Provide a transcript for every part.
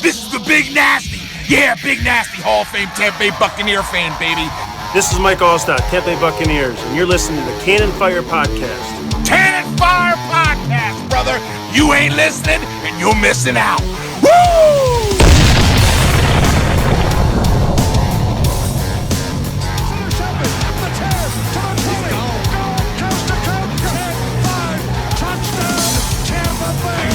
This is the Big Nasty. Yeah, Big Nasty, Hall of Fame Tampa Bay Buccaneer fan, baby. This is Mike Allstott, Tampa Bay Buccaneers, and you're listening to the Cannon Fire Podcast. Cannon Fire Podcast, brother. You ain't listening, and you're missing out. Woo!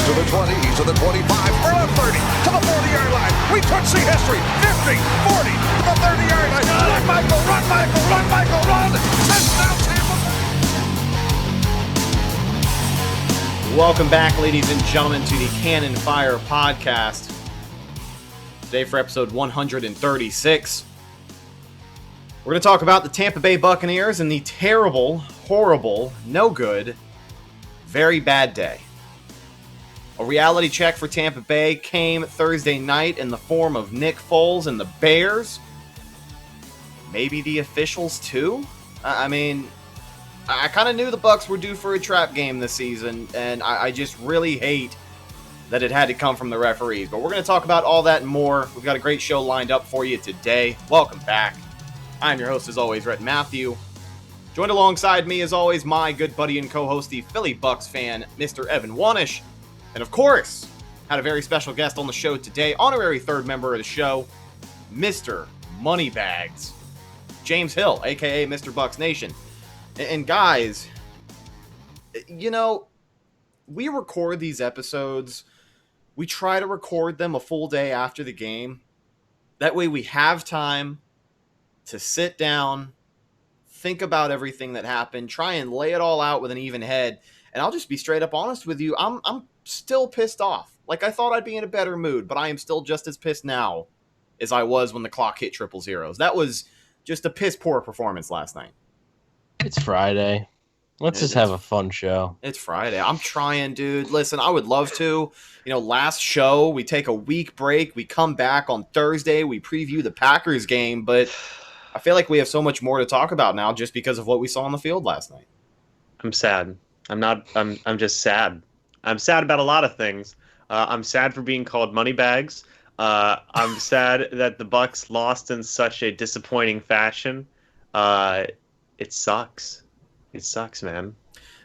To the 20, to the 25, for a 30, to the 40-yard line. We could see history. 50, 40, to the 30-yard line. Run, Michael, run, Michael, run, Michael, run. Touchdown, Tampa Bay. Welcome back, ladies and gentlemen, to the Cannon Fire Podcast. Today for episode 136. We're going to talk about the Tampa Bay Buccaneers and the terrible, horrible, no good, very bad day. A reality check for Tampa Bay came Thursday night in the form of Nick Foles and the Bears. Maybe the officials too? I mean, I kind of knew the Bucs were due for a trap game this season, and I just really hate that it had to come from the referees. But we're going to talk about all that and more. We've got a great show lined up for you today. Welcome back. I'm your host, as always, Rhett Matthew. Joined alongside me, as always, my good buddy and co-host, the Philly Bucs fan, Mr. Evan Wanish. And of course, had a very special guest on the show today, honorary third member of the show, Mr. Moneybags, James Hill, a.k.a. Mr. Bucs Nation. And guys, you know, we record these episodes. We try to record them a full day after the game. That way we have time to sit down, think about everything that happened, try and lay it all out with an even head. And I'll just be straight up honest with you. I'm still pissed off. Like, I thought I'd be in a better mood, but I am still just as pissed now as I was when the clock hit triple zeros. That was just a piss poor performance last night. It's Friday. Let's just have a fun show. It's Friday. I'm trying, dude. Listen, I would love to. You know, last show, we take a week break. We come back on Thursday. We preview the Packers game, but I feel like we have so much more to talk about now just because of what we saw on the field last night. I'm sad. I'm just sad. I'm sad about a lot of things. I'm sad for being called Moneybags. I'm sad that the Bucs lost in such a disappointing fashion. It sucks. It sucks, man.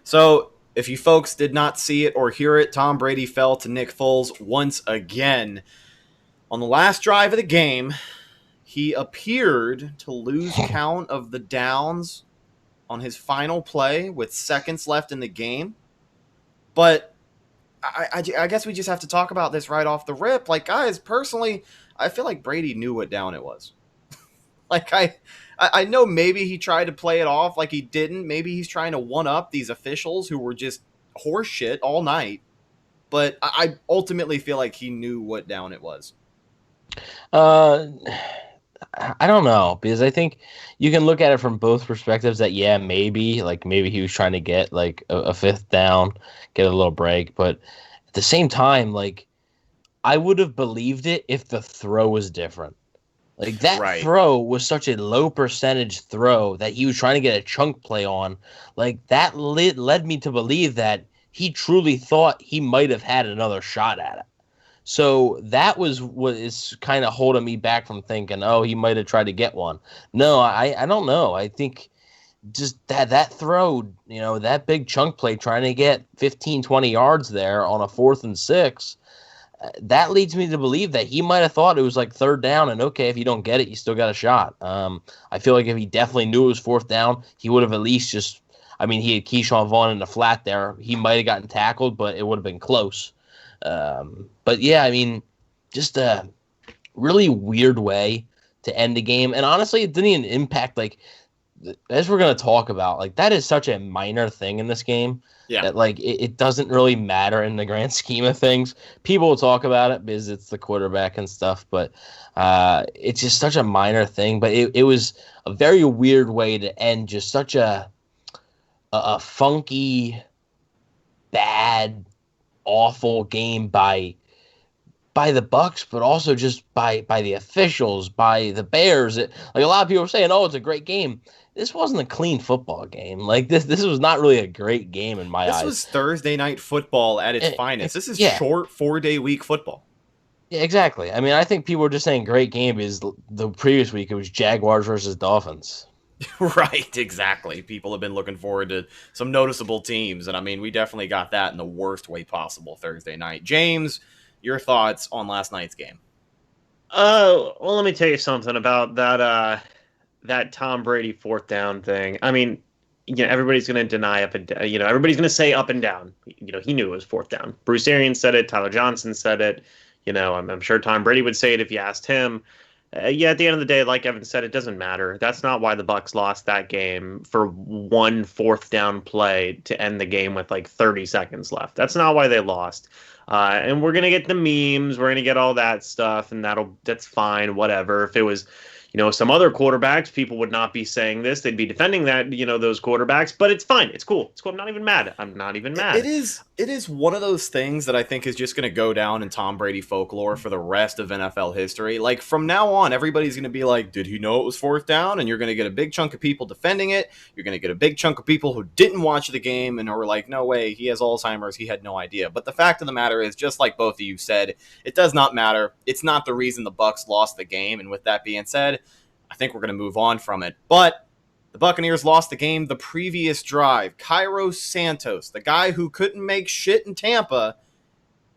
So, if you folks did not see it or hear it, Tom Brady fell to Nick Foles once again. On the last drive of the game, he appeared to lose count of the downs on his final play with seconds left in the game. But I guess we just have to talk about this right off the rip. Like, guys, personally, I feel like Brady knew what down it was. Like, I know maybe he tried to play it off like he didn't. Maybe he's trying to one-up these officials who were just horse shit all night. But I ultimately feel like he knew what down it was. I don't know, because I think you can look at it from both perspectives that, yeah, maybe he was trying to get like a fifth down, get a little break. But at the same time, like, I would have believed it if the throw was different. Like, that throw was such a low percentage throw that he was trying to get a chunk play on. Like, that led me to believe that he truly thought he might have had another shot at it. So that was what is kind of holding me back from thinking, oh, he might have tried to get one. No, I don't know. I think just that throw, you know, that big chunk play trying to get 15, 20 yards there on a 4th and 6, that leads me to believe that he might have thought it was like third down, and okay, if you don't get it, you still got a shot. I feel like if he definitely knew it was 4th down, he would have at least just, I mean, he had Keyshawn Vaughn in the flat there. He might have gotten tackled, but it would have been close. But yeah, I mean, just a really weird way to end the game. And honestly, it didn't even impact, like, as we're going to talk about, like, that is such a minor thing in this game. Yeah. That, like, it doesn't really matter in the grand scheme of things. People will talk about it because it's the quarterback and stuff, but it's just such a minor thing. But it was a very weird way to end just such a funky, bad, awful game by the Bucs, but also just by the officials, by the Bears. Like, a lot of people are saying, oh, it's a great game. This wasn't a clean football game. Like, this was not really a great game in my eyes. This was Thursday night football at its finest. This is short 4-day week football. Yeah, exactly. I mean, I think people were just saying great game because the previous week it was Jaguars versus Dolphins. Right, exactly. People have been looking forward to some noticeable teams, and I mean, we definitely got that in the worst way possible Thursday night. James, your thoughts on last night's game? Well, let me tell you something about that Tom Brady fourth down thing. I mean, everybody's going to deny up and down. Everybody's going to say up and down. He knew it was fourth down. Bruce Arians said it. Tyler Johnson said it. I'm sure Tom Brady would say it if you asked him. At the end of the day, like Evan said, it doesn't matter. That's not why the Bucs lost that game for one fourth down play to end the game with like 30 seconds left. That's not why they lost. And we're gonna get the memes, we're gonna get all that stuff, and that's fine, whatever. If it was, some other quarterbacks, people would not be saying this. They'd be defending those quarterbacks, but it's fine. It's cool. It's cool. I'm not even mad. It is one of those things that I think is just going to go down in Tom Brady folklore for the rest of NFL history. Like, from now on, everybody's going to be like, did he know it was fourth down? And you're going to get a big chunk of people defending it. You're going to get a big chunk of people who didn't watch the game and are like, no way, he has Alzheimer's. He had no idea. But the fact of the matter is, just like both of you said, it does not matter. It's not the reason the Bucs lost the game. And with that being said, I think we're going to move on from it. But the Buccaneers lost the game the previous drive. Cairo Santos, the guy who couldn't make shit in Tampa,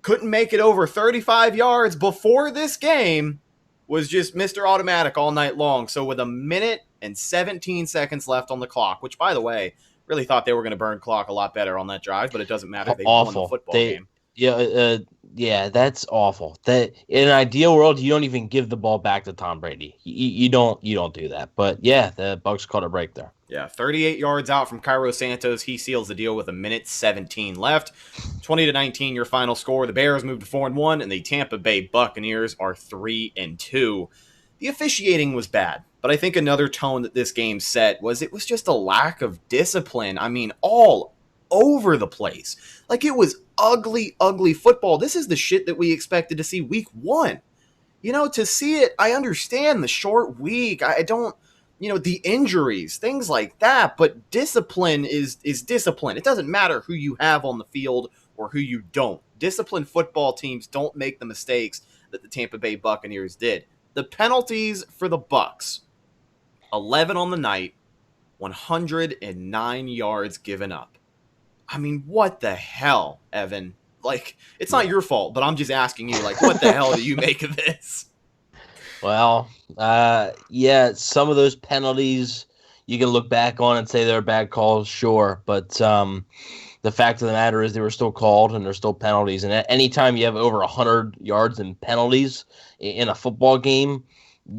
couldn't make it over 35 yards before this game, was just Mr. Automatic all night long. So with a minute and 17 seconds left on the clock, which, by the way, really thought they were going to burn clock a lot better on that drive, but it doesn't matter. They won the football game. Yeah, that's awful. That in an ideal world, you don't even give the ball back to Tom Brady. You don't do that. But yeah, the Bucs caught a break there. Yeah, 38 yards out from Cairo Santos. He seals the deal with a minute 17 left. 20-19, your final score. The Bears moved to 4-1, and the Tampa Bay Buccaneers are 3-2. The officiating was bad, but I think another tone that this game set was it was just a lack of discipline. I mean, all over the place. Like, it was ugly, ugly football. This is the shit that we expected to see week one. To see it, I understand the short week. I don't, the injuries, things like that, but discipline is discipline. It doesn't matter who you have on the field or who you don't. Disciplined football teams don't make the mistakes that the Tampa Bay Buccaneers did. The penalties for the Bucs, 11 on the night, 109 yards given up. I mean, what the hell, Evan? Like, it's not your fault, but I'm just asking you, like, what the hell do you make of this? Well, some of those penalties you can look back on and say they're bad calls, sure. But the fact of the matter is they were still called and they're still penalties. And anytime you have over 100 yards in penalties in a football game,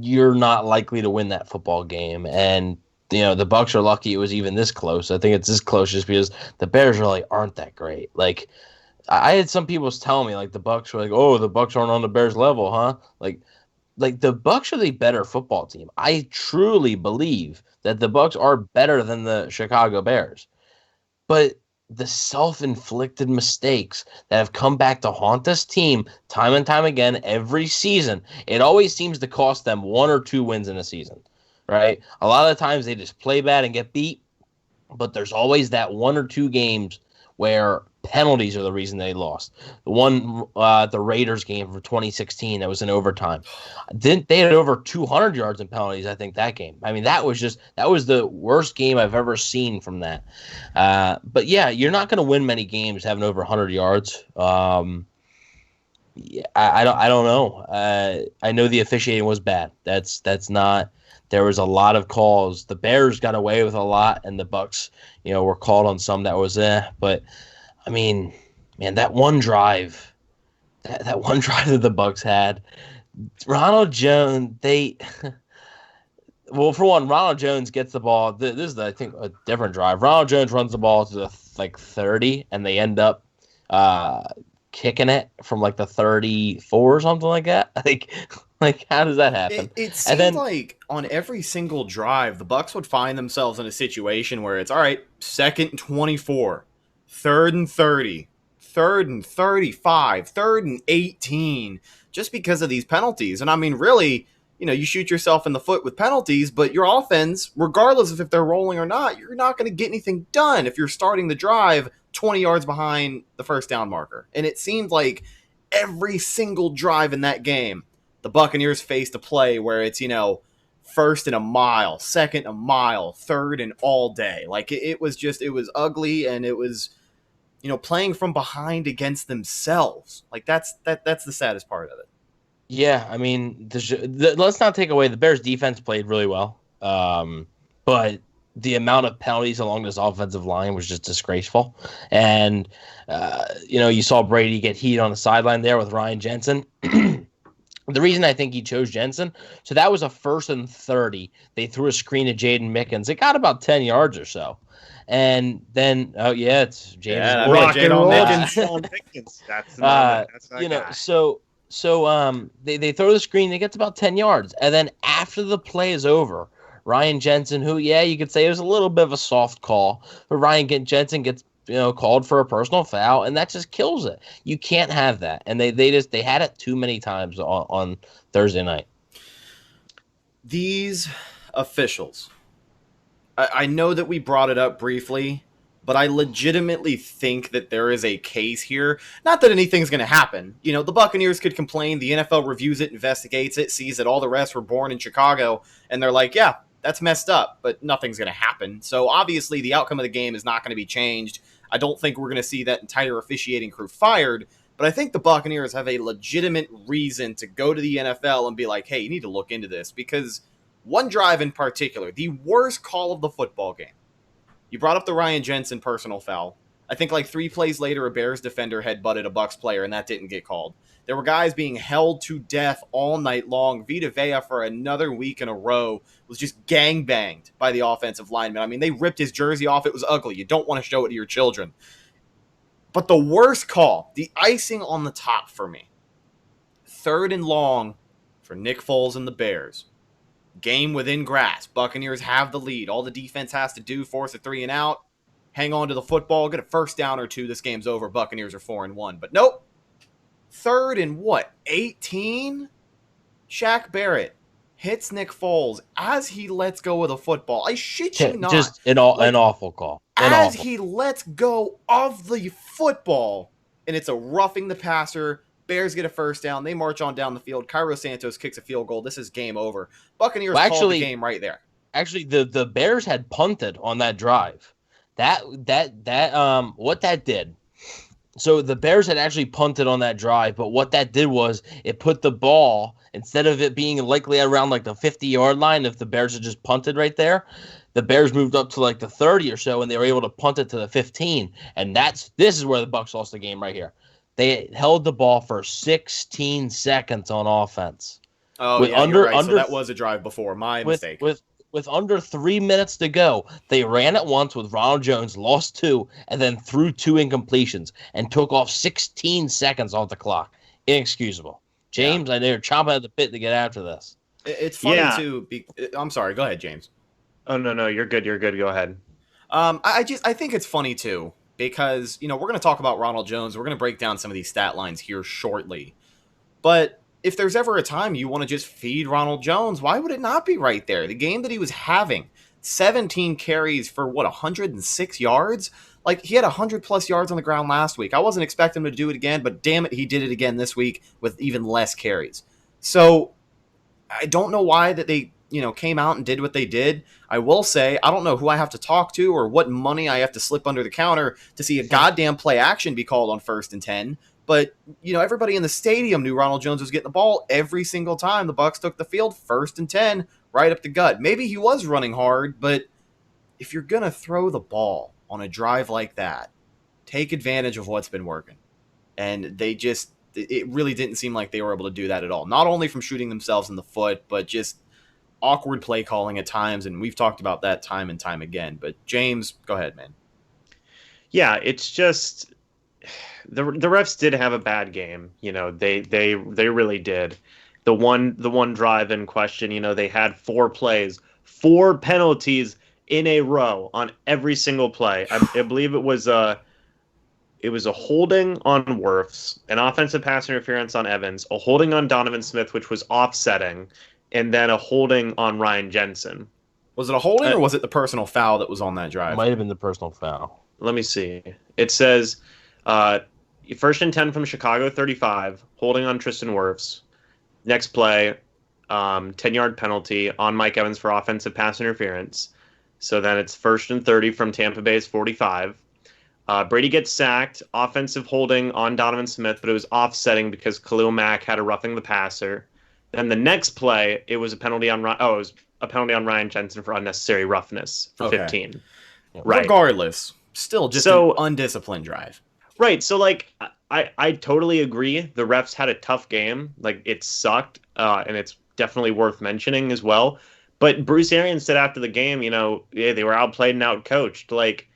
you're not likely to win that football game. And the Bucs are lucky it was even this close. I think it's this close just because the Bears really aren't that great. Like, I had some people telling me, like, the Bucs were like, oh, the Bucs aren't on the Bears level, huh? Like the Bucs are the better football team. I truly believe that the Bucs are better than the Chicago Bears. But the self-inflicted mistakes that have come back to haunt this team time and time again every season, it always seems to cost them 1 or 2 wins in a season. Right? A lot of the times they just play bad and get beat, but there's always that 1 or 2 games where penalties are the reason they lost. The one, the Raiders game for 2016, that was in overtime. They had over 200 yards in penalties, I think, that game. I mean, that was the worst game I've ever seen from that. But yeah, you're not going to win many games having over 100 yards. I don't know. I know the officiating was bad. That's not. There was a lot of calls. The Bears got away with a lot, and the Bucs, were called on some that was But I mean, man, that one drive that the Bucs had, Ronald Jones. Well, for one, Ronald Jones gets the ball. This is, I think, a different drive. Ronald Jones runs the ball to the 30, and they end up kicking it from like the 34 or something like that. Like, how does that happen? It seemed like on every single drive, the Bucs would find themselves in a situation where it's, all right, 2nd and 24, 3rd and 30, 3rd and 35, 3rd and 18, just because of these penalties. And I mean, really, you shoot yourself in the foot with penalties, but your offense, regardless of if they're rolling or not, you're not going to get anything done if you're starting the drive 20 yards behind the first down marker. And it seemed like every single drive in that game, the Buccaneers faced a play where it's, first and a mile, second a mile, third and all day. Like it was ugly, and it was, playing from behind against themselves. Like that's the saddest part of it. Yeah, I mean, let's not take away the Bears' defense played really well, but the amount of penalties along this offensive line was just disgraceful. And you saw Brady get heat on the sideline there with Ryan Jensen. The reason I think he chose Jensen, so that was a 1st and 30. They threw a screen to Jaden Mickens. It got about 10 yards or so. And then, it's James. Yeah, rock and roll that. and Sean Pickens. That's the moment. That's that guy. So they throw the screen. It gets about 10 yards. And then after the play is over, Ryan Jensen, who, you could say it was a little bit of a soft call, but Ryan Jensen gets called for a personal foul, and that just kills it. You can't have that. And they had it too many times on Thursday night. These officials, I know that we brought it up briefly, but I legitimately think that there is a case here. Not that anything's going to happen. The Buccaneers could complain, the NFL reviews it, investigates it, sees that all the rest were born in Chicago, and they're like, yeah, that's messed up, but nothing's going to happen. So obviously the outcome of the game is not going to be changed. I don't think we're going to see that entire officiating crew fired, but I think the Buccaneers have a legitimate reason to go to the NFL and be like, hey, you need to look into this, because one drive in particular, the worst call of the football game. You brought up the Ryan Jensen personal foul. I think like 3 plays later, a Bears defender headbutted a Bucs player, and that didn't get called. There were guys being held to death all night long. Vita Vea, for another week in a row, was just gangbanged by the offensive lineman. I mean, they ripped his jersey off. It was ugly. You don't want to show it to your children. But the worst call, the icing on the top for me, 3rd and long for Nick Foles and the Bears. Game within grasp. Buccaneers have the lead. All the defense has to do, force a 3 and out, hang on to the football, get a first down or 2. This game's over. Buccaneers are 4-1. But nope. 3rd and 18? Shaq Barrett hits Nick Foles as he lets go of the football. I shit you not. Just an awful call. He lets go of the football, and it's a roughing the passer. Bears get a first down. They march on down the field. Cairo Santos kicks a field goal. This is game over. Buccaneers called the game right there. Actually, the Bears had punted on that drive. What that did. So the Bears had actually punted on that drive, but what that did was it put the ball, instead of it being likely around like the 50-yard line, if the Bears had just punted right there, the Bears moved up to like the 30 or so, and they were able to punt it to the 15. And this is where the Bucs lost the game right here. They held the ball for 16 seconds on offense. Oh, you're right. So that was a drive before. My mistake. With under 3 minutes to go, they ran it once with Ronald Jones, lost 2, and then threw 2 incompletions and took off 16 seconds off the clock. Inexcusable. James, I know you're chomping at the bit to get after this. It's funny, too. I'm sorry. Go ahead, James. Oh, no. You're good. Go ahead. I think it's funny, too, because, we're going to talk about Ronald Jones. We're going to break down some of these stat lines here shortly. But if there's ever a time you want to just feed Ronald Jones, why would it not be right there? The game that he was having, 17 carries for 106 yards? Like, he had 100+ yards on the ground last week. I wasn't expecting him to do it again, but damn it, he did it again this week with even less carries. So I don't know why that they, came out and did what they did. I will say, I don't know who I have to talk to or what money I have to slip under the counter to see a goddamn play action be called on 1st and 10. But, everybody in the stadium knew Ronald Jones was getting the ball every single time the Bucs took the field, 1st and 10, right up the gut. Maybe he was running hard, but if you're going to throw the ball on a drive like that, take advantage of what's been working. And it really didn't seem like they were able to do that at all. Not only from shooting themselves in the foot, but just awkward play calling at times. And we've talked about that time and time again. But James, go ahead, man. Yeah, it's just... The refs did have a bad game. They really did. The one drive in question, they had 4 plays, 4 penalties in a row on every single play. I believe it was a holding on Wirfs, an offensive pass interference on Evans, a holding on Donovan Smith, which was offsetting, and then a holding on Ryan Jensen. Was it a holding or was it the personal foul that was on that drive? Might have been the personal foul. Let me see. It says First and 10 from Chicago 35, holding on Tristan Wirfs. Next play, 10-yard penalty on Mike Evans for offensive pass interference. So then it's first and 30 from Tampa Bay's 45. Brady gets sacked, offensive holding on Donovan Smith, but it was offsetting because Khalil Mack had a roughing the passer. Then the next play, it was a penalty on Ryan Jensen for unnecessary roughness for 15. Right. Regardless, still just an undisciplined drive. Right. So, like, I totally agree. The refs had a tough game. Like, it sucked, and it's definitely worth mentioning as well. But Bruce Arians said after the game, they were outplayed and outcoached. Like,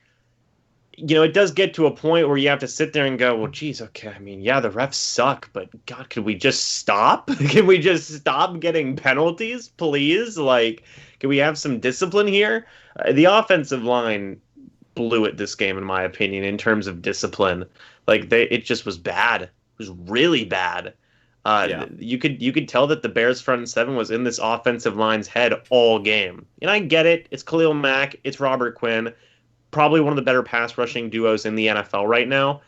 it does get to a point where you have to sit there and go, well, geez, okay, I mean, yeah, the refs suck, but God, could we just stop? Can we just stop getting penalties, please? Like, can we have some discipline here? The offensive line blew it this game, in my opinion, in terms of discipline. Like, it just was bad. It was really bad. You could tell that the Bears front seven was in this offensive line's head all game. And I get it. It's Khalil Mack. It's Robert Quinn. Probably one of the better pass rushing duos in the NFL right now,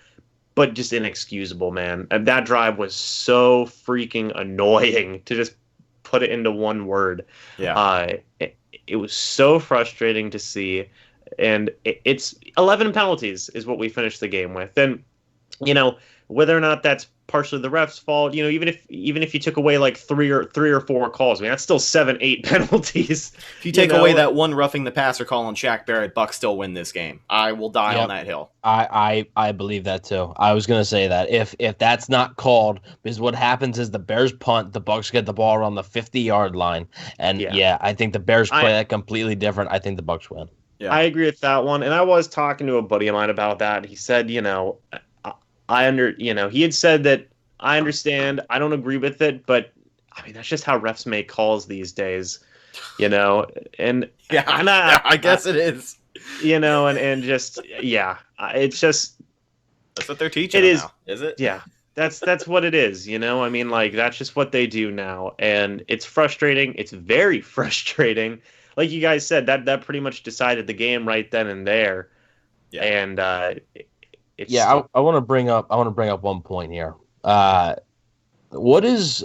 but just inexcusable, man. And that drive was so freaking annoying, to just put it into one word. Yeah. It was so frustrating to see, and it's 11 penalties is what we finished the game with. And whether or not that's partially the refs' fault, even if you took away like three or four calls, I mean, that's still 7-8 penalties. If you take away that one roughing the passer call on Shaq Barrett, Bucks still win this game. I will die on that hill. I believe that too. I was gonna say that if that's not called, because what happens is the Bears punt, the Bucks get the ball around the 50-yard line, and I think the Bears play that completely different. I think the Bucks win. Yeah. I agree with that one, and I was talking to a buddy of mine about that. He said, he had said that I understand, I don't agree with it, but I mean, that's just how refs make calls these days, and I guess it is, and just, it's just, that's what they're teaching now, is it? Yeah, that's what it is, I mean, like, that's just what they do now, and it's frustrating. It's very frustrating. Like you guys said, that pretty much decided the game right then and there. Yeah. And I want to bring up one point here. What is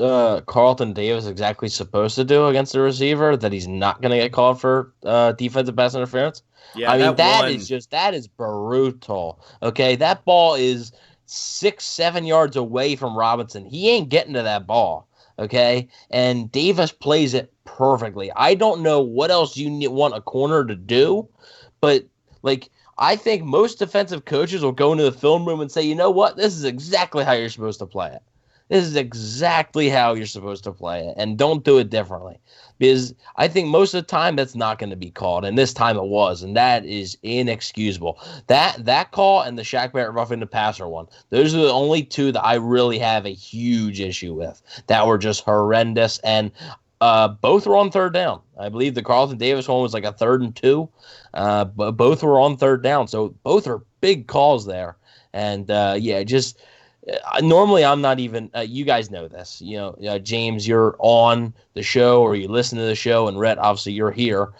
Carlton Davis exactly supposed to do against the receiver that he's not going to get called for defensive pass interference? Yeah, I mean, that is brutal. Okay, that ball is 6-7 yards away from Robinson. He ain't getting to that ball. Okay, and Davis plays it perfectly. I don't know what else you want a corner to do, but like, I think most defensive coaches will go into the film room and say, you know what, this is exactly how you're supposed to play it. This is exactly how you're supposed to play it, and don't do it differently. Because I think most of the time that's not going to be called, and this time it was, and that is inexcusable. That call and the Shaq Barrett roughing the passer one, those are the only two that I really have a huge issue with, that were just horrendous, and both were on third down. I believe the Carlton Davis one was like a 3rd and 2, but both were on third down, so both are big calls there. And normally I'm not even you guys know this, James, you're on the show or you listen to the show, and Rhett, obviously you're here.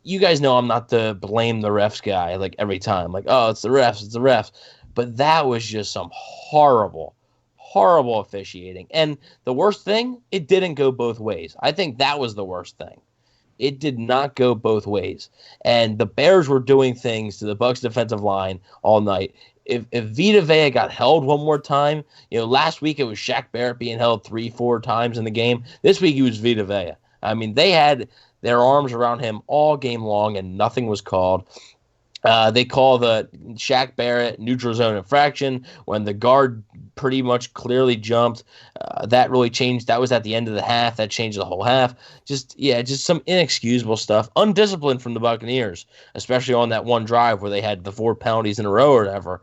You guys know I'm not the blame the refs guy like every time, like, oh, it's the refs, but that was just some horrible officiating. And the worst thing, it didn't go both ways. I think that was the worst thing. It did not go both ways. And the Bears were doing things to the Bucs defensive line all night. If Vita Vea got held one more time, last week it was Shaq Barrett being held 3-4 times in the game. This week it was Vita Vea. I mean, they had their arms around him all game long, and nothing was called. They call the Shaq Barrett neutral zone infraction when the guard pretty much clearly jumped. That really changed. That was at the end of the half. That changed the whole half. Just some inexcusable stuff. Undisciplined from the Buccaneers, especially on that one drive where they had the 4 penalties in a row or whatever.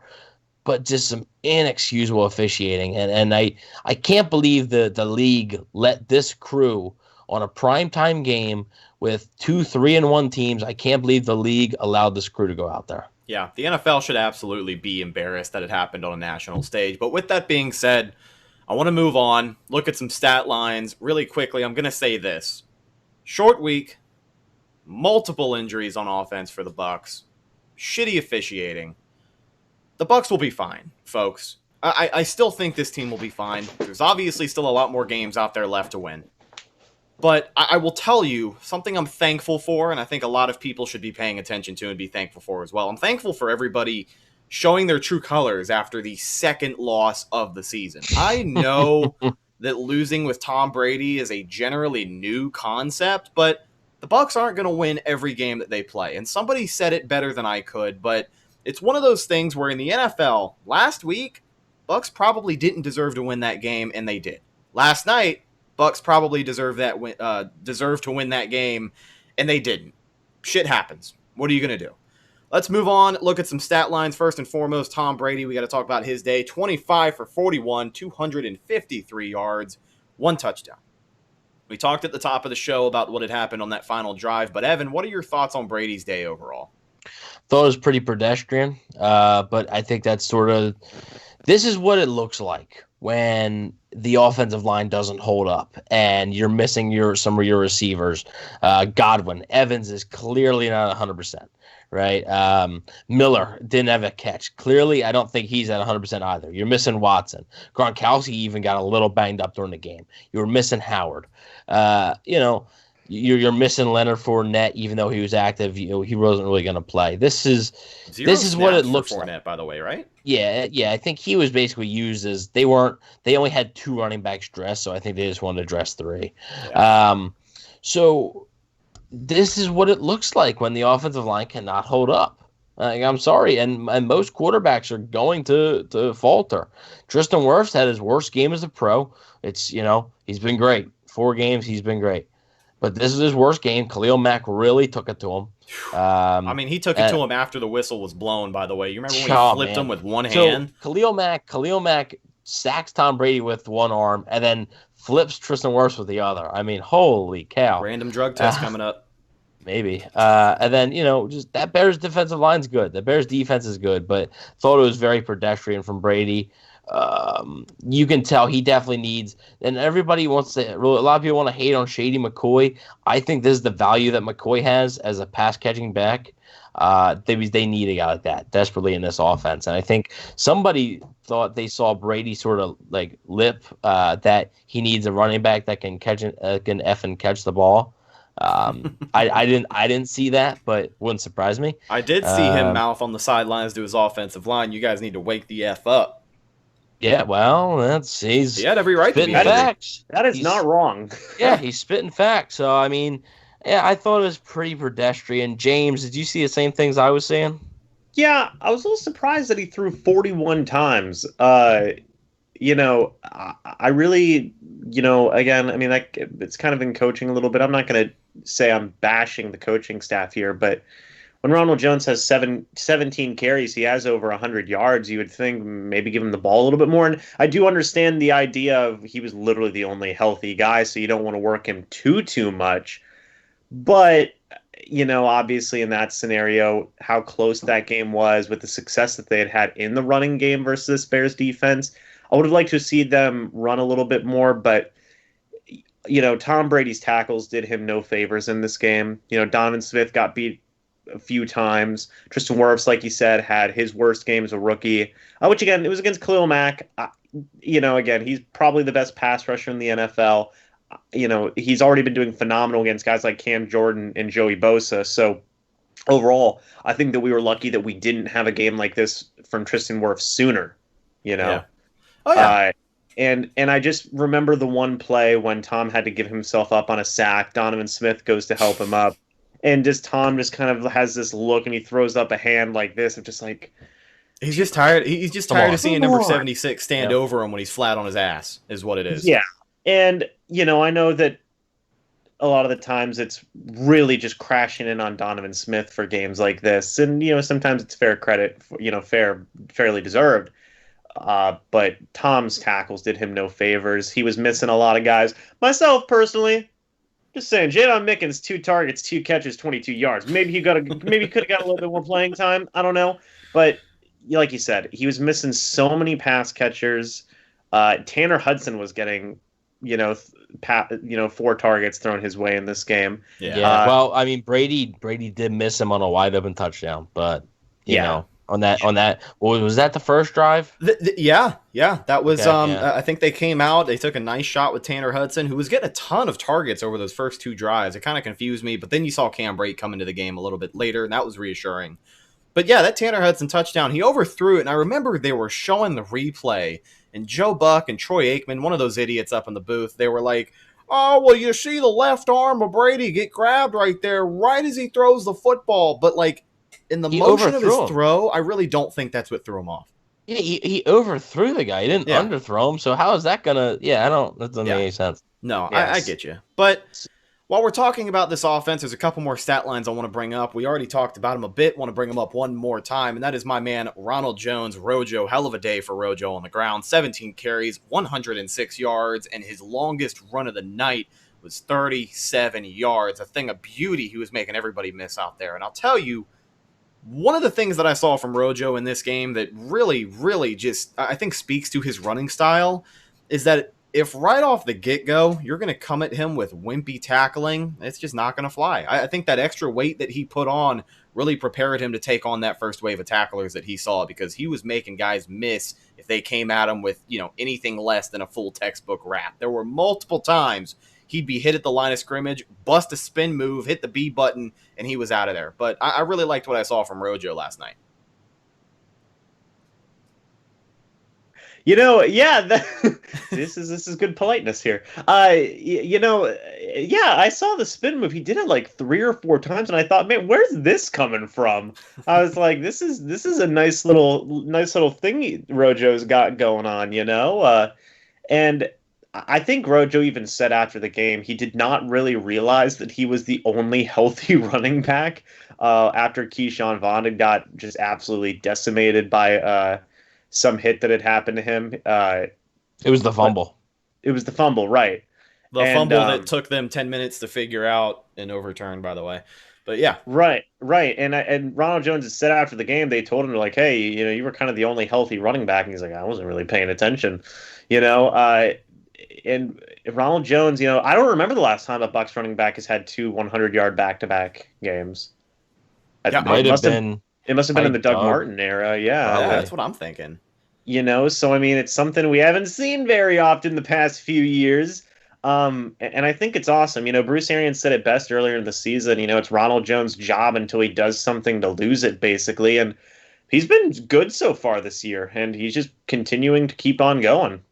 But just some inexcusable officiating. And I can't believe the league let this crew on a primetime game with 2 3-1 teams. I can't believe the league allowed this crew to go out there. Yeah, the NFL should absolutely be embarrassed that it happened on a national stage. But with that being said, I want to move on, look at some stat lines really quickly. I'm going to say this. Short week, multiple injuries on offense for the Bucs, shitty officiating. The Bucs will be fine, folks. I still think this team will be fine. There's obviously still a lot more games out there left to win. But I will tell you something I'm thankful for, and I think a lot of people should be paying attention to and be thankful for as well. I'm thankful for everybody showing their true colors after the second loss of the season. I know that losing with Tom Brady is a generally new concept, but the Bucs aren't going to win every game that they play. And somebody said it better than I could, but it's one of those things where in the NFL, last week, Bucs probably didn't deserve to win that game, and they did. Last night, Bucs probably deserve to win that game, and they didn't. Shit happens. What are you going to do? Let's move on, look at some stat lines. First and foremost, Tom Brady, we got to talk about his day. 25 for 41, 253 yards, 1 touchdown. We talked at the top of the show about what had happened on that final drive, but Evan, what are your thoughts on Brady's day overall? Thought it was pretty pedestrian, but I think that's this is what it looks like when the offensive line doesn't hold up and you're missing some of your receivers. Godwin, Evans is clearly not 100%, right? Miller didn't have a catch. Clearly, I don't think he's at 100% either. You're missing Watson. Gronkowski even got a little banged up during the game. You were missing Howard. You're missing Leonard Fournette, even though he was active. He wasn't really going to play. This is what it looks Fournette, like. by the way, right? Yeah. I think he was basically used as they only had 2 running backs dressed, so I think they just wanted to dress 3. Yeah. So this is what it looks like when the offensive line cannot hold up. I'm sorry, and most quarterbacks are going to falter. Tristan Wirfs had his worst game as a pro. He's been great. 4 games, he's been great. But this is his worst game. Khalil Mack really took it to him. He took it to him after the whistle was blown, by the way. You remember when he flipped him with one hand? Khalil Mack sacks Tom Brady with one arm and then flips Tristan Wirfs with the other. Holy cow. Random drug test coming up. Maybe. And then, just that Bears defensive line's good. The Bears defense is good, but thought it was very pedestrian from Brady. You can tell he definitely needs, and everybody wants to, a lot of people want to hate on Shady McCoy. I think this is the value that McCoy has as a pass catching back. They need a guy like that desperately in this offense. And I think somebody thought they saw Brady sort of like lip that he needs a running back that can catch the ball. I didn't see that, but wouldn't surprise me. I did see him mouth on the sidelines to his offensive line. You guys need to wake the F up. Yeah, well, he had every right to be facts. That is not wrong. Yeah, he's spitting facts. So, I thought it was pretty pedestrian. James, did you see the same things I was saying? Yeah, I was a little surprised that he threw 41 times. I really, again, it's kind of in coaching a little bit. I'm not going to say I'm bashing the coaching staff here, but when Ronald Jones has 17 carries, he has over 100 yards. You would think maybe give him the ball a little bit more. And I do understand the idea of he was literally the only healthy guy, so you don't want to work him too much. But, obviously in that scenario, how close that game was with the success that they had in the running game versus this Bears defense, I would have liked to see them run a little bit more, but Tom Brady's tackles did him no favors in this game. Donovan Smith got beat a few times. Tristan Wirfs, like you said, had his worst game as a rookie, which again, it was against Khalil Mack. Again, he's probably the best pass rusher in the NFL. He's already been doing phenomenal against guys like Cam Jordan and Joey Bosa. So overall, I think that we were lucky that we didn't have a game like this from Tristan Wirfs sooner, Yeah. Oh, yeah. And I just remember the one play when Tom had to give himself up on a sack. Donovan Smith goes to help him up. And Tom just kind of has this look and he throws up a hand like this. I'm just like... He's just tired. He's just tired of seeing number 76 stand over him when he's flat on his ass, is what it is. Yeah. And, I know that a lot of the times it's really just crashing in on Donovan Smith for games like this. And, sometimes it's fair credit, fairly deserved. But Tom's tackles did him no favors. He was missing a lot of guys. Myself, personally, just saying, Jadon Mickens, 2 targets, 2 catches, 22 yards. Maybe he could have got a little bit more playing time. I don't know. But like you said, he was missing so many pass catchers. Tanner Hudson was getting, 4 targets thrown his way in this game. Yeah. Brady did miss him on a wide open touchdown, but you know. on that. Was that the first drive? Yeah. That was. Okay, yeah. I think they came out. They took a nice shot with Tanner Hudson, who was getting a ton of targets over those first 2 drives. It kind of confused me, but then you saw Cam Brate come into the game a little bit later, and that was reassuring. But yeah, that Tanner Hudson touchdown, he overthrew it, and I remember they were showing the replay, and Joe Buck and Troy Aikman, one of those idiots up in the booth, they were like, "Oh, well, you see the left arm of Brady get grabbed right there, right as he throws the football." But like in the motion of his throw, I really don't think that's what threw him off. Yeah, he overthrew the guy. He didn't underthrow him. So how is that gonna? Yeah, that doesn't make any sense. No, yes. I get you, but. While we're talking about this offense, there's a couple more stat lines I want to bring up. We already talked about him a bit. Want to bring him up one more time, and that is my man Ronald Jones. Rojo, hell of a day for Rojo on the ground. 17 carries, 106 yards, and his longest run of the night was 37 yards. A thing of beauty he was making everybody miss out there. And I'll tell you, one of the things that I saw from Rojo in this game that really, really just, I think, speaks to his running style is that if right off the get-go, you're going to come at him with wimpy tackling, it's just not going to fly. I think that extra weight that he put on really prepared him to take on that first wave of tacklers that he saw, because he was making guys miss if they came at him with, anything less than a full textbook wrap. There were multiple times he'd be hit at the line of scrimmage, bust a spin move, hit the B button, and he was out of there. But I really liked what I saw from Rojo last night. This is good politeness here. I saw the spin move. He did it like 3 or 4 times, and I thought, man, where's this coming from? I was like, this is a nice little thing Rojo's got going on, and I think Rojo even said after the game he did not really realize that he was the only healthy running back after Keyshawn Vaughn had got just absolutely decimated by some hit that had happened to him. It was the fumble. It was the fumble, right. Fumble that took them 10 minutes to figure out and overturn, by the way. But yeah. Right. And Ronald Jones had said after the game, they told him, like, hey, you were kind of the only healthy running back. And he's like, I wasn't really paying attention, and Ronald Jones, I don't remember the last time a Bucs running back has had 2 100-yard back-to-back games. It might have been in the Doug Martin era. Yeah. That's what I'm thinking. So I mean, it's something we haven't seen very often the past few years. And I think it's awesome. Bruce Arians said it best earlier in the season. It's Ronald Jones' job until he does something to lose it, basically. And he's been good so far this year, and he's just continuing to keep on going.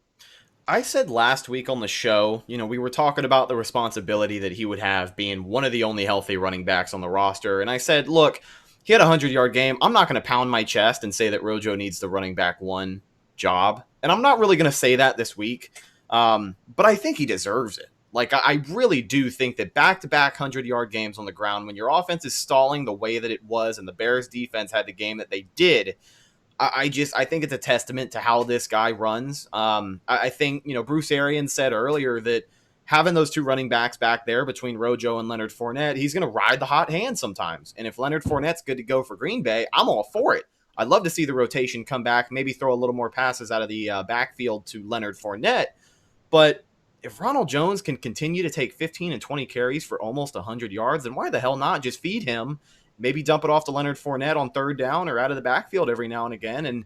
I said last week on the show, we were talking about the responsibility that he would have being one of the only healthy running backs on the roster. And I said, look, he had a 100-yard game. I'm not going to pound my chest and say that Rojo needs the running back 1 job. And I'm not really going to say that this week. But I think he deserves it. Like, I really do think that back-to-back 100-yard games on the ground, when your offense is stalling the way that it was and the Bears defense had the game that they did, I think it's a testament to how this guy runs. I think, Bruce Arians said earlier that having those 2 running backs back there between Rojo and Leonard Fournette, he's going to ride the hot hand sometimes. And if Leonard Fournette's good to go for Green Bay, I'm all for it. I'd love to see the rotation come back, maybe throw a little more passes out of the backfield to Leonard Fournette. But if Ronald Jones can continue to take 15 and 20 carries for almost 100 yards, then why the hell not just feed him? Maybe dump it off to Leonard Fournette on 3rd down or out of the backfield every now and again and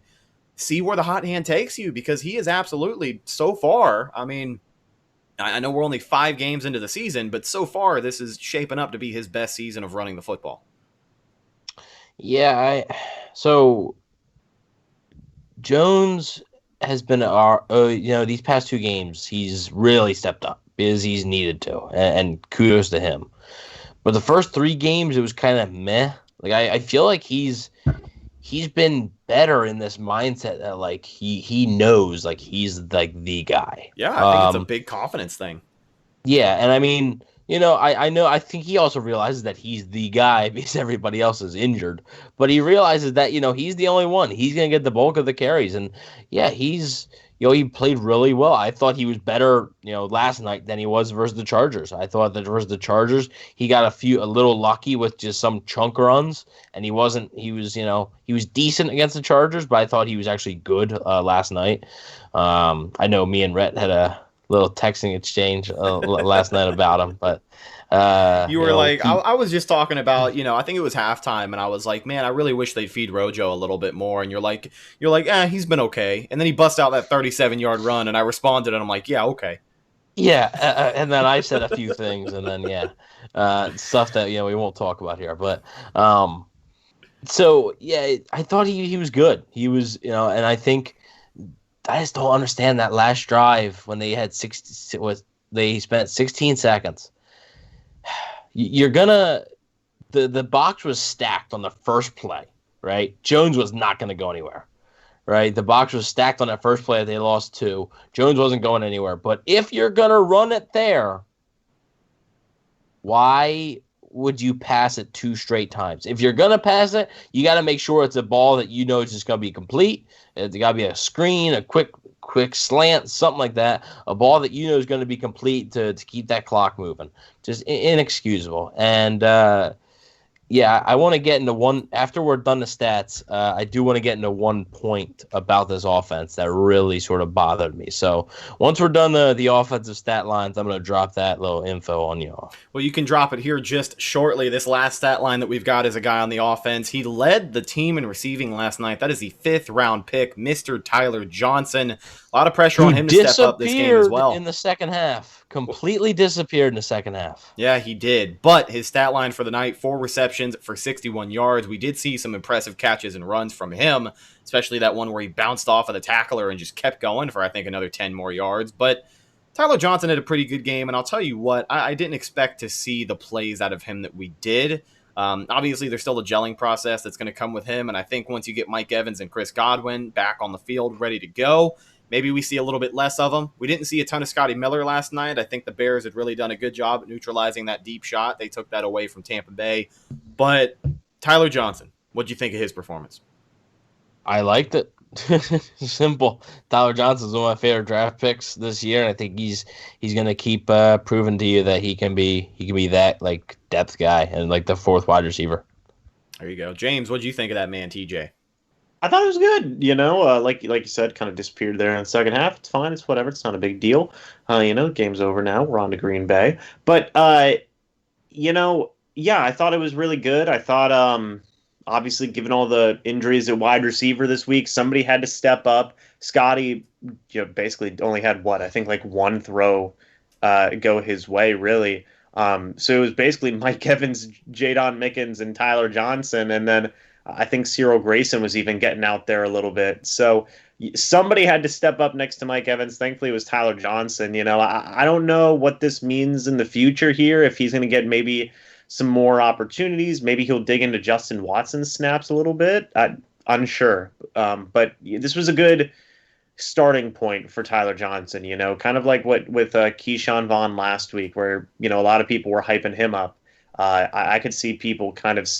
see where the hot hand takes you, because he is absolutely, so far, I mean, I know we're only 5 games into the season, but so far this is shaping up to be his best season of running the football. Yeah, so Jones has been these past 2 games, he's really stepped up because he's needed to, and kudos to him. But the first 3 games, it was kind of meh. Like I feel like he's been better in this mindset that like he knows like he's like the guy. Yeah, I think it's a big confidence thing. Yeah, and I mean, I think he also realizes that he's the guy because everybody else is injured. But he realizes that, he's the only one. He's going to get the bulk of the carries. And yeah, he played really well. I thought he was better, last night than he was versus the Chargers. I thought that versus the Chargers, he got a little lucky with just some chunk runs, and he was decent against the Chargers, but I thought he was actually good last night. I know me and Rhett had a little texting exchange last night about him. But you were I was just talking about, I think it was halftime, and I was like, man, I really wish they'd feed Rojo a little bit more. And you're like, he's been okay. And then he busts out that 37-yard run, and I responded, and I'm like, yeah, okay. Yeah, and then I said a few things, and then stuff that we won't talk about here. But so yeah, I thought he was good. He was, and I think I just don't understand that last drive when they had they spent 16 seconds. You're gonna the box was stacked on the first play, right? Jones was not gonna go anywhere. Right, the box was stacked on that first play. They lost 2. Jones wasn't going anywhere. But if you're gonna run it there, why would you pass it 2 straight times? If you're gonna pass it, you got to make sure it's a ball that is just gonna be complete. It's got to be a screen, a quick slant, something like that. A ball that is going to be complete to keep that clock moving. Just inexcusable. And I want to get into one after we're done the stats. I do want to get into one point about this offense that really sort of bothered me. So once we're done the offensive stat lines, I'm going to drop that little info on you all. Well, you can drop it here just shortly. This last stat line that we've got is a guy on the offense. He led the team in receiving last night. That is the 5th round pick, Mr. Tyler Johnson. A lot of pressure on him to step up this game as well. In the second half. Completely disappeared in the second half. Yeah, he did. But his stat line for the night, 4 receptions for 61 yards. We did see some impressive catches and runs from him, especially that one where he bounced off of the tackler and just kept going for, I think, another 10 more yards. But Tyler Johnson had a pretty good game, and I'll tell you what, I didn't expect to see the plays out of him that we did. Obviously, there's still a gelling process that's going to come with him, and I think once you get Mike Evans and Chris Godwin back on the field ready to go, maybe we see a little bit less of them. We didn't see a ton of Scotty Miller last night. I think the Bears had really done a good job at neutralizing that deep shot. They took that away from Tampa Bay. But Tyler Johnson, what'd you think of his performance? I liked it. Simple. Tyler Johnson's one of my favorite draft picks this year, and I think he's going to keep proving to you that he can be that like depth guy and like the 4th wide receiver. There you go. James, what'd you think of that man, TJ? I thought it was good, like you said, kind of disappeared there in the second half. It's fine, it's whatever, it's not a big deal. Game's over now. We're on to Green Bay. But I thought it was really good. I thought obviously given all the injuries at wide receiver this week, somebody had to step up. Scotty, basically only had I think like 1 throw go his way, really. So it was basically Mike Evans, Jadon Mickens, and Tyler Johnson, and then I think Cyril Grayson was even getting out there a little bit. So somebody had to step up next to Mike Evans. Thankfully, it was Tyler Johnson. I don't know what this means in the future here, if he's going to get maybe some more opportunities. Maybe he'll dig into Justin Watson's snaps a little bit. Unsure. But this was a good starting point for Tyler Johnson, kind of like what with Keyshawn Vaughn last week, where, a lot of people were hyping him up. I could see people kind of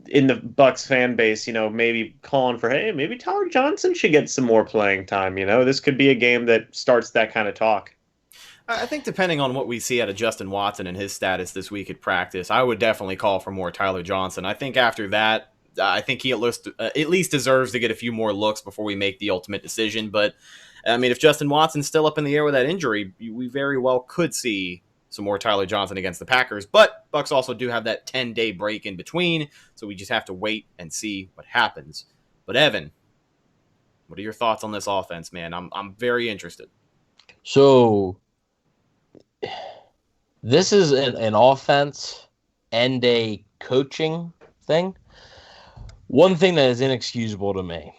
in the Bucs fan base, maybe calling for, hey, maybe Tyler Johnson should get some more playing time. This could be a game that starts that kind of talk. I think depending on what we see out of Justin Watson and his status this week at practice, I would definitely call for more Tyler Johnson. I think after that, I think he at least deserves to get a few more looks before we make the ultimate decision. But, I mean, if Justin Watson's still up in the air with that injury, we very well could see some more Tyler Johnson against the Packers. But Bucs also do have that 10-day break in between, so we just have to wait and see what happens. But Evan, what are your thoughts on this offense, man? I'm very interested. So this is an offense and a coaching thing. One thing that is inexcusable to me.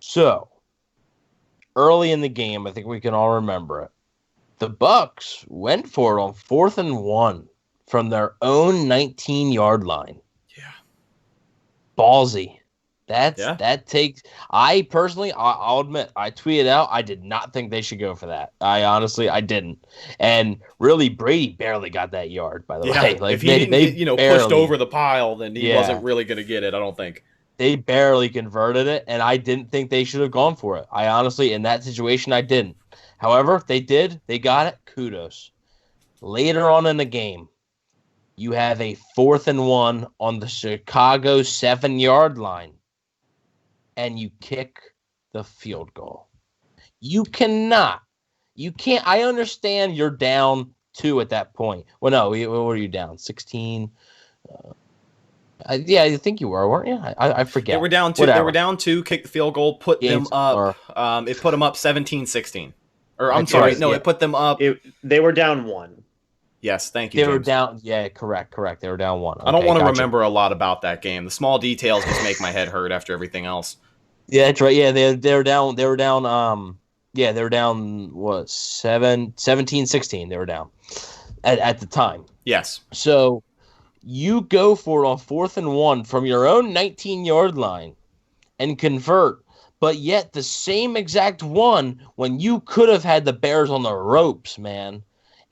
So early in the game, I think we can all remember it, the Bucs went for it on 4th and 1 from their own 19-yard line. Yeah. Ballsy. That takes. I personally, I'll admit, I tweeted out, I did not think they should go for that. I didn't. And really, Brady barely got that yard, by the way. Like, if he didn't pushed over the pile, then he wasn't really going to get it, I don't think. They barely converted it, and I didn't think they should have gone for it. I honestly, in that situation, I didn't. However, they did. They got it. Kudos. Later on in the game, you have a 4th and 1 on the Chicago 7-yard line, and you kick the field goal. You cannot You can't. I understand you're down 2 at that point. Well, no, what were you down? 16. Yeah, I think you were, weren't you? I forget. They were down 2. Whatever. They were down 2. Kicked the field goal, put Games them up. It put them up 17-16. Or I'm sorry, no, it put them up. They were down 1. Yes, thank you. They James. were down. Yeah, correct. They were down 1. I don't want to remember a lot about that game. The small details just make my head hurt after everything else. Yeah, that's right. Yeah, they were down. They were down. Yeah, they were down. What 17-16? They were down at the time. Yes. So you go for it on 4th and 1 from your own 19-yard line and convert, but yet the same exact one when you could have had the Bears on the ropes, man,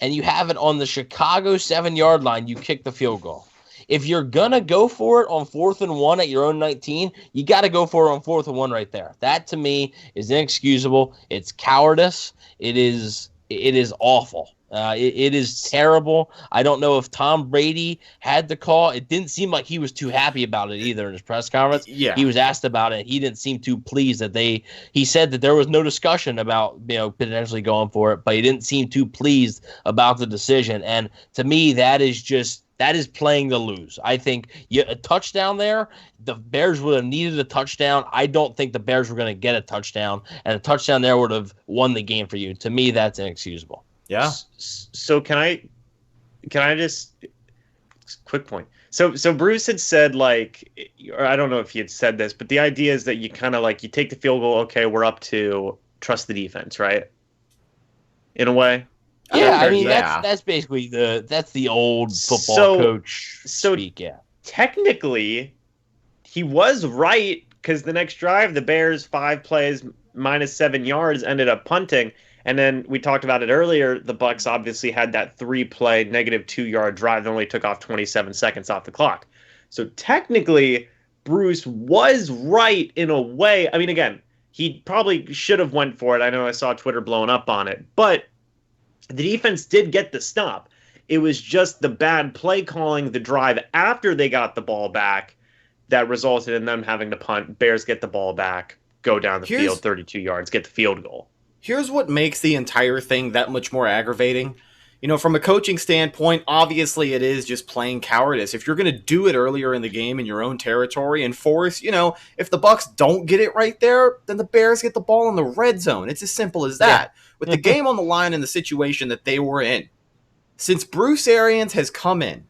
and you have it on the Chicago 7-yard line, you kick the field goal. If you're going to go for it on 4th and 1 at your own 19, you got to go for it on 4th and 1 right there. That, to me, is inexcusable. It's cowardice. It is awful. It is terrible. I don't know if Tom Brady had the call. It didn't seem like he was too happy about it either in his press conference. Yeah. He was asked about it. He didn't seem too pleased that he said that there was no discussion about, potentially going for it, but he didn't seem too pleased about the decision. And to me, that is playing to lose. I think a touchdown there, the Bears would have needed a touchdown. I don't think the Bears were going to get a touchdown, and a touchdown there would have won the game for you. To me, that's inexcusable. Yeah. So can I just quick point. So Bruce had said, like, or I don't know if he had said this, but the idea is that you kind of like you take the field goal. Okay, we're up to trust the defense, right? In a way. Yeah, I mean that's basically the old football coach speak. Yeah. Technically, he was right because the next drive, the Bears 5 plays minus 7 yards ended up punting. And then we talked about it earlier. The Bucs obviously had that 3-play negative 2-yard drive that only took off 27 seconds off the clock. So technically, Bruce was right in a way. I mean, again, he probably should have went for it. I know I saw Twitter blowing up on it, but the defense did get the stop. It was just the bad play calling the drive after they got the ball back that resulted in them having to punt. Bears get the ball back, go down the field 32 yards, get the field goal. Here's what makes the entire thing that much more aggravating. From a coaching standpoint, obviously it is just plain cowardice. If you're going to do it earlier in the game in your own territory and force, if the Bucs don't get it right there, then the Bears get the ball in the red zone. It's as simple as that. Yeah. With the game on the line and the situation that they were in, since Bruce Arians has come in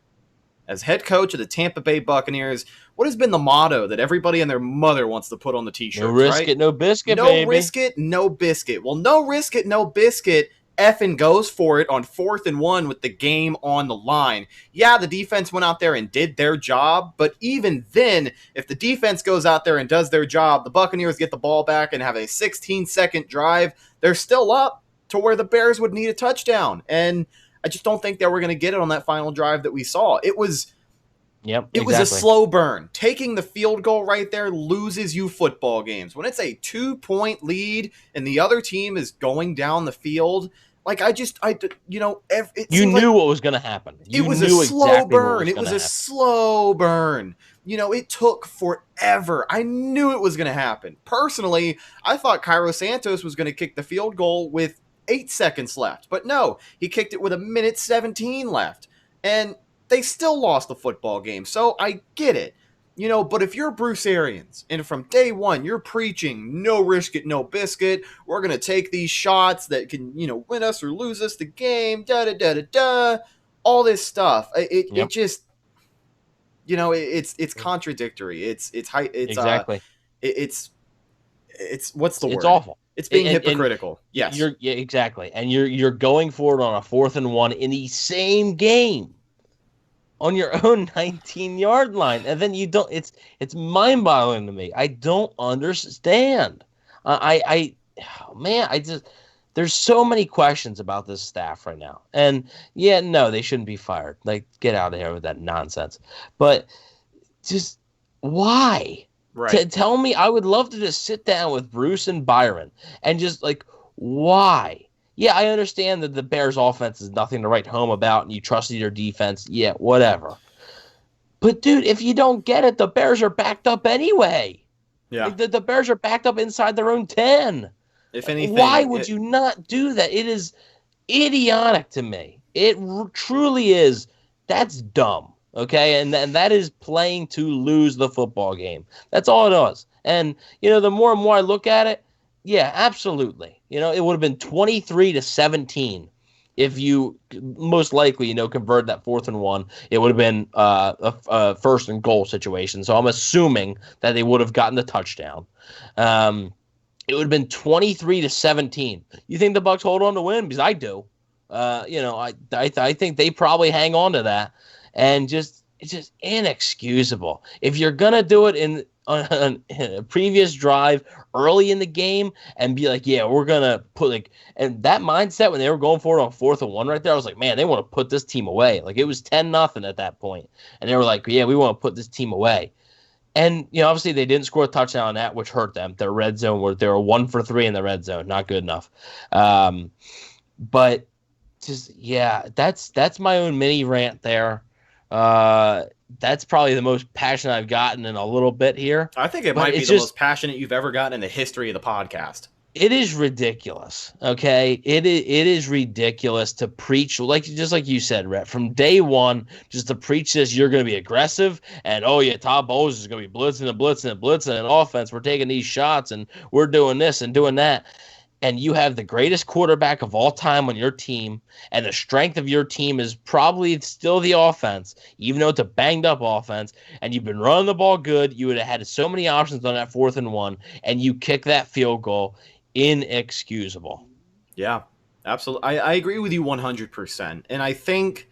as head coach of the Tampa Bay Buccaneers, what has been the motto that everybody and their mother wants to put on the t-shirts, No risk it, no biscuit, baby. No risk it, no biscuit. Well, no risk it, no biscuit effing goes for it on 4th and 1 with the game on the line. Yeah, the defense went out there and did their job, but even then, if the defense goes out there and does their job, the Buccaneers get the ball back and have a 16-second drive. They're still up to where the Bears would need a touchdown, and I just don't think they were going to get it on that final drive that we saw. It was a slow burn. Taking the field goal right there loses you football games. When it's a 2-point lead and the other team is going down the field, like you knew what was going to happen. It was a slow burn. It was a slow burn. It took forever. I knew it was going to happen. Personally, I thought Cairo Santos was going to kick the field goal with 8 seconds left. But no, he kicked it with 1:17 left. And they still lost the football game. So I get it. But if you're Bruce Arians and from day one you're preaching no risk it, no biscuit, we're going to take these shots that can, win us or lose us the game, all this stuff. It just, it's contradictory. It's exactly. It's what's the word? It's awful. It's being hypocritical. Yes. Exactly. And you're going for it on a 4th and 1 in the same game on your own 19-yard line. And then you don't, it's mind-boggling to me. I don't understand. There's so many questions about this staff right now. And yeah, no, they shouldn't be fired. Like, get out of here with that nonsense. But just why? Right. Tell me, I would love to just sit down with Bruce and Byron and just like, why? Yeah, I understand that the Bears offense is nothing to write home about and you trusted your defense. Yeah, whatever. But dude, if you don't get it, the Bears are backed up anyway. Yeah. The Bears are backed up inside their own 10. If anything, why would you not do that? It is idiotic to me. It truly is. That's dumb. Okay, and that is playing to lose the football game. That's all it is. And the more and more I look at it, yeah, absolutely. It would have been 23-17 if you most likely convert that 4th and 1. It would have been a first and goal situation. So I'm assuming that they would have gotten the touchdown. It would have been 23-17. You think the Bucs hold on to win? Because I do. I think they probably hang on to that, and it's just inexcusable. If you're gonna do it in a previous drive early in the game and be like, yeah, we're gonna put and that mindset when they were going for it on 4th and 1 right there, I was like, man, they want to put this team away. Like it was 10-0 at that point, and they were like, yeah, we want to put this team away. And obviously they didn't score a touchdown on that, which hurt them. Their red zone they were 1 for 3 in the red zone, not good enough. But just that's my own mini rant there. That's probably the most passionate I've gotten in a little bit here. I think it might be the most passionate you've ever gotten in the history of the podcast. It is ridiculous. Okay, it is ridiculous to preach just like you said, Rhett, from day one, just to preach this. You're going to be aggressive, and Todd Bowles is going to be blitzing and offense. We're taking these shots, and we're doing this and doing that. And you have the greatest quarterback of all time on your team, and the strength of your team is probably still the offense, even though it's a banged-up offense, and you've been running the ball good. You would have had so many options on that 4th and 1, and you kick that field goal. Inexcusable. Yeah, absolutely. I agree with you 100%. And I think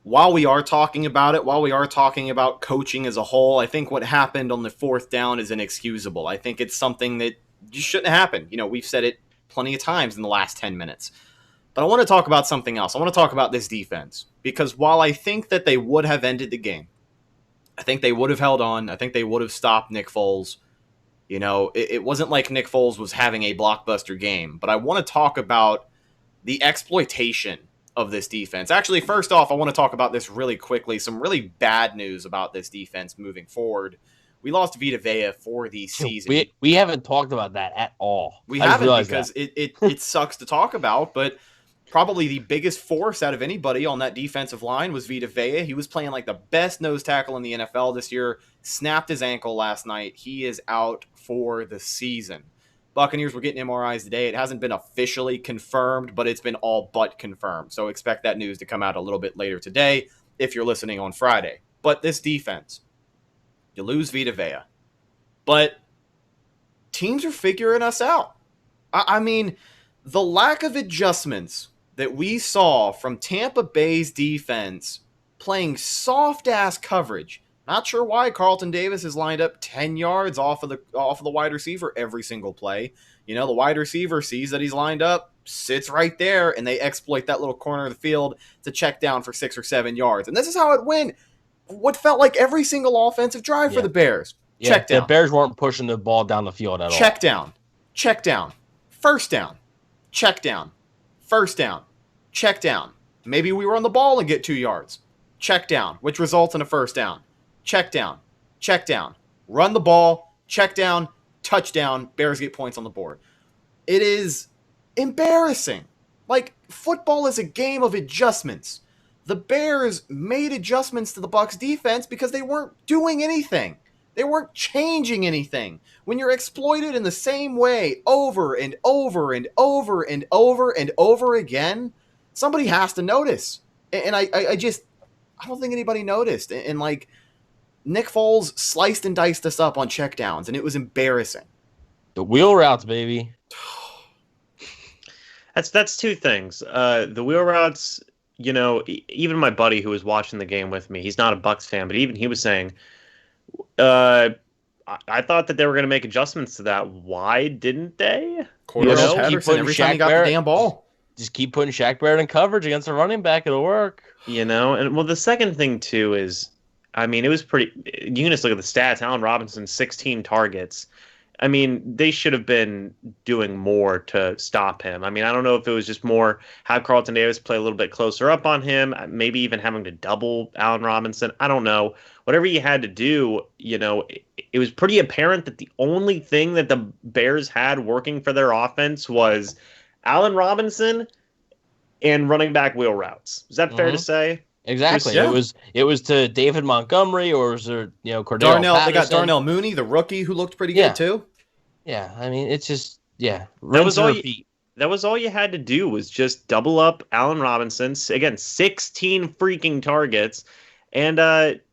while we are talking about it, while we are talking about coaching as a whole, I think what happened on the 4th down is inexcusable. I think it's something that just shouldn't happen. We've said it plenty of times in the last 10 minutes. But I want to talk about something else. I want to talk about this defense. Because while I think that they would have ended the game, I think they would have held on. I think they would have stopped Nick Foles. It wasn't like Nick Foles was having a blockbuster game. But I want to talk about the exploitation of this defense. Actually, first off, I want to talk about this really quickly. Some really bad news about this defense moving forward. We lost Vita Vea for the season. We haven't talked about that at all. We haven't because it sucks to talk about, but probably the biggest force out of anybody on that defensive line was Vita Vea. He was playing like the best nose tackle in the NFL this year, snapped his ankle last night. He is out for the season. Buccaneers were getting MRIs today. It hasn't been officially confirmed, but it's been all but confirmed. So expect that news to come out a little bit later today if you're listening on Friday. But this defense, you lose Vita Vea. But teams are figuring us out. I mean, the lack of adjustments that we saw from Tampa Bay's defense playing soft-ass coverage. Not sure why Carlton Davis is lined up 10 yards off of the wide receiver every single play. The wide receiver sees that he's lined up, sits right there, and they exploit that little corner of the field to check down for 6 or 7 yards. And this is how it went. What felt like every single offensive drive for the Bears. Yeah, check down. The Bears weren't pushing the ball down the field at all. Check down. Check down. First down. Check down. First down. Check down. Maybe we were on the ball and get 2 yards. Check down, which results in a first down. Check down. Check down. Run the ball. Check down. Touchdown. Bears get points on the board. It is embarrassing. Like, football is a game of adjustments. The Bears made adjustments to the Bucs defense because they weren't doing anything. They weren't changing anything. When you're exploited in the same way over and over and over and over and over again, somebody has to notice. And I don't think anybody noticed. And like, Nick Foles sliced and diced us up on checkdowns, and it was embarrassing. The wheel routes, baby. That's two things. The wheel routes, even my buddy who was watching the game with me, he's not a Bucs fan, but even he was saying, I thought that they were going to make adjustments to that. Why didn't they? Cordell Patterson, every time he got the damn ball. Just keep putting Shaq Barrett in coverage against a running back. It'll work. And well, the second thing, too, is, I mean, it was pretty... You can just look at the stats. Allen Robinson, 16 targets. I mean, they should have been doing more to stop him. I mean, I don't know if it was just more have Carlton Davis play a little bit closer up on him, maybe even having to double Allen Robinson. I don't know. Whatever you had to do, it was pretty apparent that the only thing that the Bears had working for their offense was Allen Robinson and running back wheel routes. Is that fair to say? Exactly. Yeah. It was to David Montgomery, or was there, Cordell Darnell, Patterson? they got Darnell Mooney, the rookie, who looked pretty good too. Yeah, I mean, it's just That was all you had to do was just double up Allen Robinson. Again, 16 freaking targets, and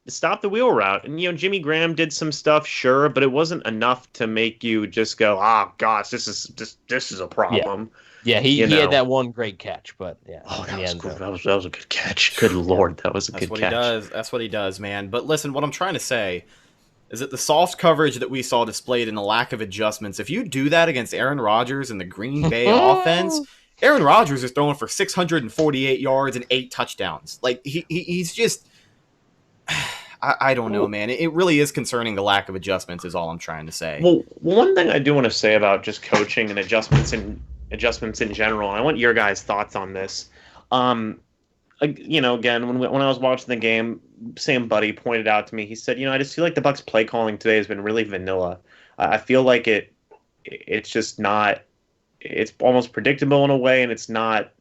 stop the wheel route. And Jimmy Graham did some stuff, sure, but it wasn't enough to make you just go, "Oh gosh, this is a problem." Yeah, he had that one great catch, but yeah. Oh, that was good. That was a good catch. Good Lord, that was a good catch. That's what he does, man. But listen, what I'm trying to say is that the soft coverage that we saw displayed and the lack of adjustments, if you do that against Aaron Rodgers and the Green Bay offense, Aaron Rodgers is throwing for 648 yards and 8 touchdowns. Like, he's just... I don't know, man. It really is concerning, the lack of adjustments is all I'm trying to say. Well, one thing I do want to say about just coaching and adjustments in general, and I want your guys' thoughts on this. Again, when I was watching the game, Sam Buddy pointed out to me, he said, I just feel like the Bucs play calling today has been really vanilla. I feel like it's just not, it's almost predictable in a way, and it's not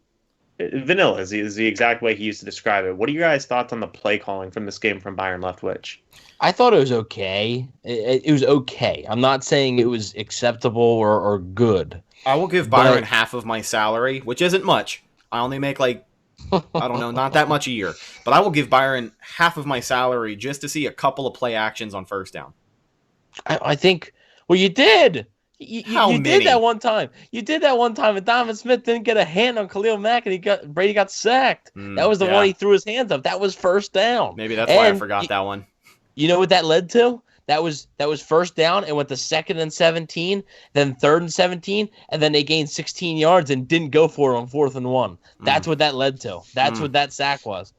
vanilla is the exact way he used to describe it. What are your guys' thoughts on the play calling from this game from Byron Leftwich? I thought it was okay. It was okay. I'm not saying it was acceptable or good. I will give Byron half of my salary, which isn't much. I only make not that much a year. But I will give Byron half of my salary just to see a couple of play actions on first down. I think, well, you did. You did that one time. You did that one time, and Donovan Smith didn't get a hand on Khalil Mack, and Brady got sacked. That was the one he threw his hands up. That was first down. Maybe that's why I forgot that one. You know what that led to? That was first down, and went to 2nd and 17, then 3rd and 17, and then they gained 16 yards and didn't go for it on 4th and 1. That's what that led to. That's what that sack was.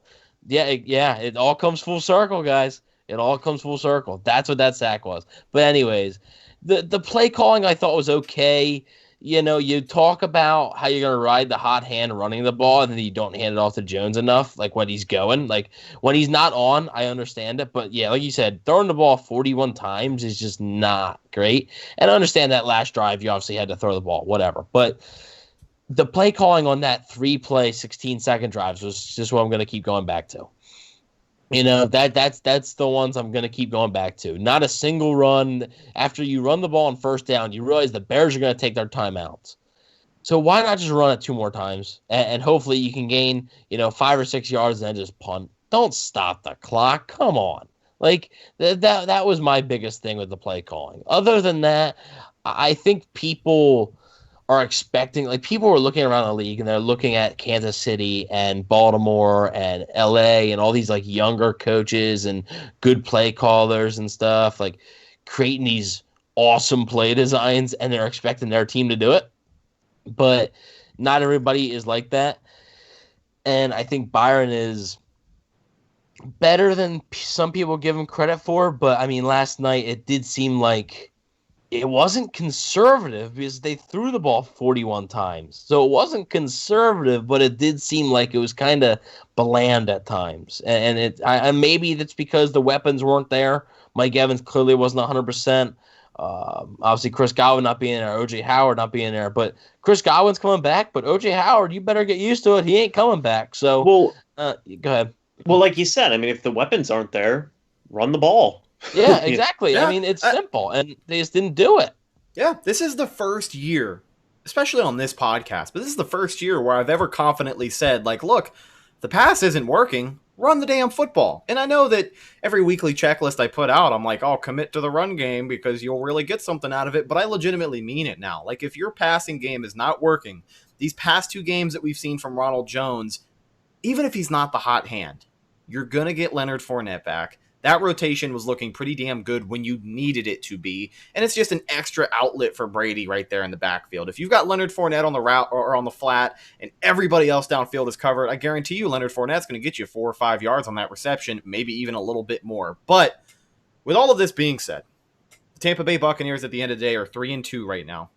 It all comes full circle, guys. It all comes full circle. That's what that sack was. But anyways, the play calling I thought was okay. You talk about how you're going to ride the hot hand running the ball, and then you don't hand it off to Jones enough, like when he's going. Like, when he's not on, I understand it. But, yeah, like you said, throwing the ball 41 times is just not great. And I understand that last drive, you obviously had to throw the ball, whatever. But the play calling on that 3-play, 16-second drives was just what I'm going to keep going back to. That's the ones I'm going to keep going back to. Not a single run. After you run the ball on first down, you realize the Bears are going to take their timeouts. So why not just run it 2 more times? And hopefully you can gain, 5 or 6 yards and then just punt. Don't stop the clock. Come on. Like, that was my biggest thing with the play calling. Other than that, I think people are expecting, like, people are looking around the league and they're looking at Kansas City and Baltimore and LA and all these, like, younger coaches and good play callers and stuff, like, creating these awesome play designs, and they're expecting their team to do it. But not everybody is like that. And I think Byron is better than some people give him credit for. But, I mean, last night it did seem like it wasn't conservative because they threw the ball 41 times. So it wasn't conservative, but it did seem like it was kind of bland at times. And maybe that's because the weapons weren't there. Mike Evans clearly wasn't 100%. Obviously, Chris Godwin not being there, O.J. Howard not being there. But Chris Godwin's coming back, but O.J. Howard, you better get used to it. He ain't coming back. So, go ahead. Well, like you said, I mean, if the weapons aren't there, run the ball. Yeah, exactly. Yeah. I mean, it's simple, and they just didn't do it. Yeah, this is the first year, especially on this podcast, but this is the first year where I've ever confidently said, like, look, the pass isn't working. Run the damn football. And I know that every weekly checklist I put out, I'm like, oh, commit to the run game because you'll really get something out of it. But I legitimately mean it now. Like, if your passing game is not working, these past 2 games that we've seen from Ronald Jones, even if he's not the hot hand, you're going to get Leonard Fournette back. That rotation was looking pretty damn good when you needed it to be, and it's just an extra outlet for Brady right there in the backfield. If you've got Leonard Fournette on the route or on the flat and everybody else downfield is covered, I guarantee you Leonard Fournette's going to get you 4 or 5 yards on that reception, maybe even a little bit more. But with all of this being said, The Tampa Bay Buccaneers at the end of the day are 3-2 right now.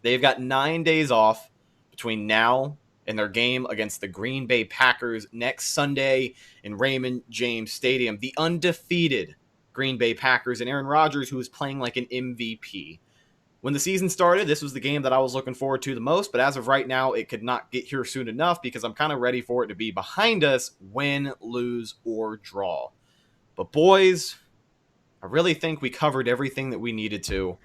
They've got 9 days off between now and their game against the Green Bay Packers next Sunday in Raymond James Stadium. The undefeated Green Bay Packers and Aaron Rodgers, who is playing like an MVP. When the season started, this was the game that I was looking forward to the most, but as of right now, it could not get here soon enough because I'm kind of ready for it to be behind us, win, lose, or draw. But boys, I really think we covered everything that we needed to.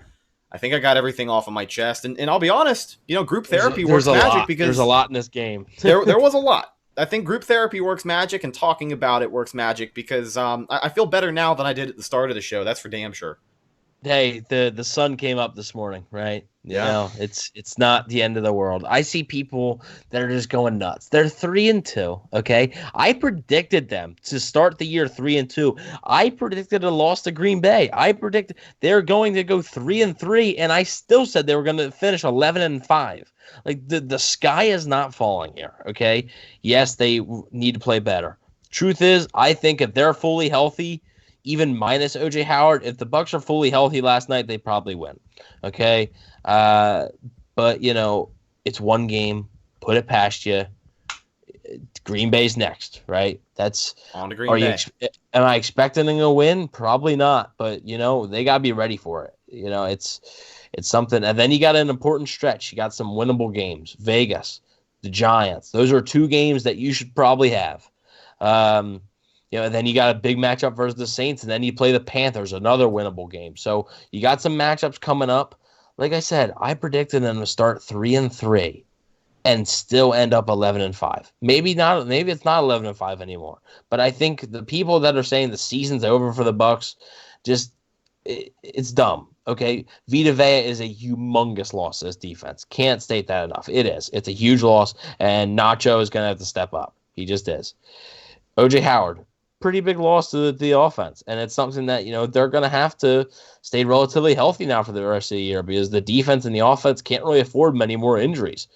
I think I got everything off of my chest. And I'll be honest, group therapy works magic because there's a lot in this game. there was a lot. I think group therapy works magic and talking about it works magic because I feel better now than I did at the start of the show. That's for damn sure. Hey, the sun came up this morning, right? Yeah. It's not the end of the world. I see people that are just going nuts. They're 3-2. Okay, I predicted them to start the year 3-2. I predicted a loss to Green Bay. I predicted they're going to go 3-3, and I still said they were going to finish 11-5. Like the sky is not falling here. Okay, yes, they need to play better. Truth is, I think if they're fully healthy, even minus O.J. Howard, if the Bucs are fully healthy last night, they probably win. Okay, but it's one game. Put it past you. Green Bay's next, right? That's on to Green Bay. Am I expecting them to win? Probably not. But they gotta be ready for it. It's something. And then you got an important stretch. You got some winnable games. Vegas, the Giants. Those are 2 games that you should probably have. And then you got a big matchup versus the Saints, and then you play the Panthers, another winnable game. So you got some matchups coming up. Like I said, I predicted them to start 3-3 and still end up 11-5. Maybe not. Maybe it's not 11-5 anymore. But I think the people that are saying the season's over for the Bucs, it's dumb. Okay, Vita Vea is a humongous loss to this defense. Can't state that enough. It is. It's a huge loss, and Nacho is going to have to step up. He just is. O.J. Howard, pretty big loss to the offense, and it's something that they're going to have to stay relatively healthy now for the rest of the year because the defense and the offense can't really afford many more injuries,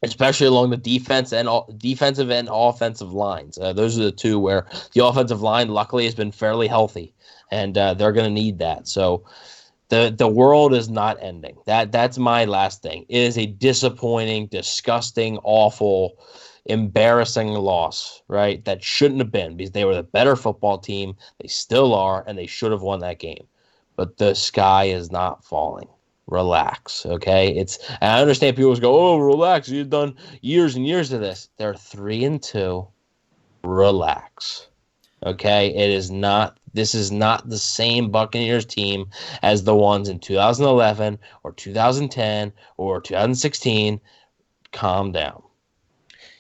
especially along the defensive and offensive lines. Those are the 2 where the offensive line luckily has been fairly healthy, and they're going to need that. So the world is not ending. That's my last thing. It is a disappointing, disgusting, awful, embarrassing loss, right? That shouldn't have been because they were the better football team. They still are, and they should have won that game. But the sky is not falling. Relax, okay? And I understand people go, "Oh, relax. You've done years and years of this." They're 3-2. Relax, okay? This is not the same Buccaneers team as the ones in 2011 or 2010 or 2016. Calm down.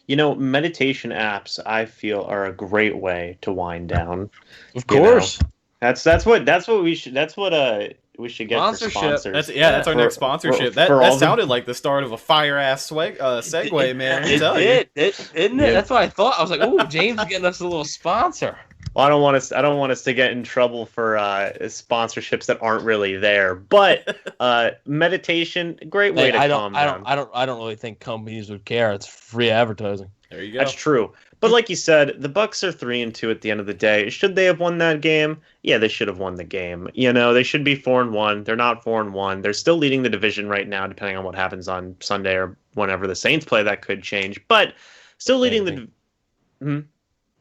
Meditation apps, I feel, are a great way to wind down. Of course. That's what we should get for sponsors. That's our next sponsorship. That sounded like the start of a fire ass segue, man. Isn't it? That's what I thought. I was like, "Oh, James is getting us a little sponsor." Well, I don't want us to get in trouble for sponsorships that aren't really there. But meditation, great way to calm down. I don't really think companies would care. It's free advertising. There you go. That's true. But like you said, the Bucs are 3-2 at the end of the day. Should they have won that game? Yeah, they should have won the game. They should be 4-1. They're not 4-1. They're still leading the division right now, depending on what happens on Sunday or whenever the Saints play. That could change, but still leading the.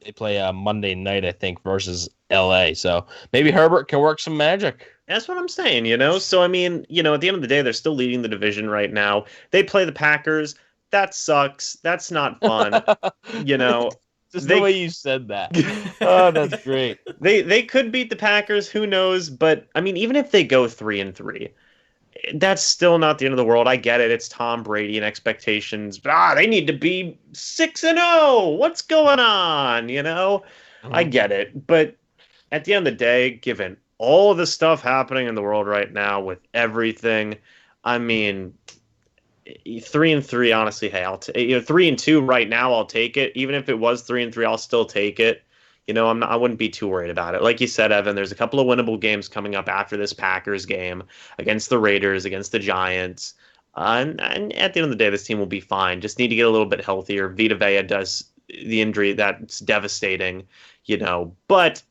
They play Monday night, I think, versus LA. So maybe Herbert can work some magic. That's what I'm saying, So, I mean, at the end of the day, they're still leading the division right now. They play the Packers. That sucks. That's not fun. Just the way you said that. Oh, that's great. They could beat the Packers. Who knows? But, I mean, even if they go 3-3, that's still not the end of the world. I get it. It's Tom Brady and expectations. But they need to be 6-0. What's going on? I get it. But at the end of the day, given all the stuff happening in the world right now with everything, I mean, 3-3, honestly, hey, 3-2 right now, I'll take it. Even if it was 3-3, I'll still take it. I wouldn't be too worried about it. Like you said, Evan, there's a couple of winnable games coming up after this Packers game against the Raiders, against the Giants. And at the end of the day, this team will be fine. Just need to get a little bit healthier. Vita Vea does the injury that's devastating, But